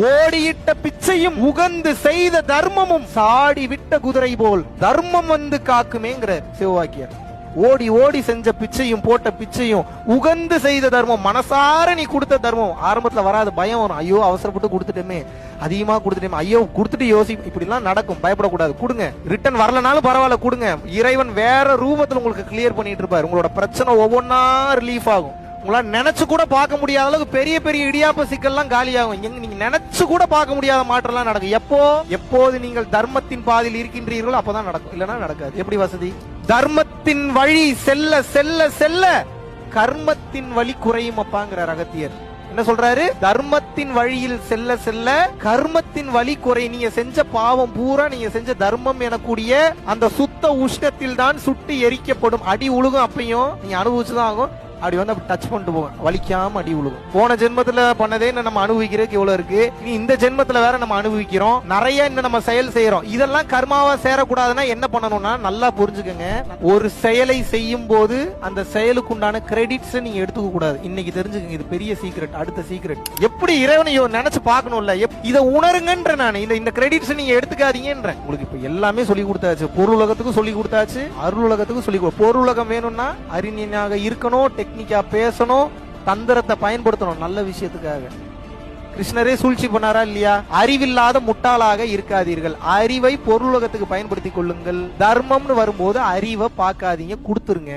ஓடியிட்ட பிச்சையும் உகந்து செய்த தர்மமும் சாடி விட்ட குதிரை போல் தர்மம் வந்து காக்குமேங்கிற சிவவாக்கியர். ஓடி ஓடி செஞ்ச பிச்சையும் போட்ட பிச்சையும் உகந்து செய்த தர்மம், மனசார நீ கொடுத்த தர்மம். ஆரம்பத்துல வராது, பயம் வரும், ஐயோ அவசரப்பட்டு கொடுத்துட்டேமே, அதிகமா கொடுத்துட்டேமே, ஐயோ கொடுத்துட்டு யோசி, இப்படி எல்லாம் நடக்கும். பயப்படக்கூடாது, கொடுங்க. ரிட்டர்ன் வரலனாலும் பரவாயில்ல, கொடுங்க. இறைவன் வேற ரூபத்துல உங்களுக்கு கிளியர் பண்ணிட்டு இருப்பாரு. உங்களோட பிரச்சனை ஒவ்வொன்னா ரிலீஃப் ஆகும். உங்களால நினைச்சு கூட பார்க்க முடியாத அளவுக்கு பெரிய பெரிய இடியாப்ப சிக்கல்லாம் காலியாகும். நீங்க நினைச்சு கூட பார்க்க முடியாத மாற்றம்லாம் நடக்கும். எப்போது நீங்கள் தர்மத்தின் பாதையில் இருக்கின்றீர்களோ அப்பதான் நடக்கும், இல்லைன்னா நடக்காது. எப்படி வசதி? தர்மத்தின் வழி செல்ல செல்ல செல்ல கர்மத்தின் வழி குறையும் அப்பாங்கிற அகத்தியர். என்ன சொல்றாரு? தர்மத்தின் வழியில் செல்ல செல்ல கர்மத்தின் வழி குறை. நீங்க செஞ்ச பாவம் பூரா நீங்க செஞ்ச தர்மம் எனக்கூடிய அந்த சுத்த உஷ்ணத்தில் தான் சுட்டு எரிக்கப்படும். அடி உழுகும், அப்பையும் நீங்க அனுபவிச்சுதான் ஆகும். அப்படி வந்து அப்படி டச் பண்ணிட்டு போவேன், வலிக்காம அடி உழுகும். போன ஜென்மத்துல பண்ணதே நம்ம அனுபவிக்கிறதுக்கு எவ்வளவு இருக்கு, நீ இந்த ஜென்மத்துல வேற நம்ம அனுபவிக்கிறோம். நிறைய இன்னும் நம்ம செயல் செய்யறோம். இதெல்லாம் கர்மாவா சேரக்கூடாதுன்னா என்ன பண்ணணும்னா, நல்லா புரிஞ்சுக்கங்க. ஒரு செயலை செய்யும் போது அந்த செயலுக்கு உண்டான கிரெடிட்ஸ் நீங்க எடுத்துக்க கூடாது. இன்னைக்கு தெரிஞ்சுக்கங்க, இது பெரிய சீக்ரெட். அடுத்த சீக்ரெட், எப்படி இறைவனையோ நினைச்சு பார்க்கணும்ல, இதை உணருங்கன்ற. நான் இந்த கிரெடிட்ஸ் நீங்க எடுத்துக்காதீங்கன்ற. உங்களுக்கு இப்ப எல்லாமே சொல்லி கொடுத்தாச்சு. பொருளுலகத்துக்கும் சொல்லி கொடுத்தாச்சு, அருளுலகத்துக்கும் சொல்லி. பொருளுலகம் வேணும்னா அறிஞனாக இருக்கணும், டெக்னிக்கா பேசணும், தந்திரத்தை பயன்படுத்தணும் நல்ல விஷயத்துக்காக. கிருஷ்ணரே சூழ்ச்சி பண்ணாரா இல்லையா? அறிவில்லாத முட்டாளாக இருக்காதீர்கள், அறிவை பொருளுலகத்துக்கு பயன்படுத்திக் கொள்ளுங்கள். தர்மம்னு வரும்போது அறிவை பார்க்காதீங்க, கொடுத்துருங்க.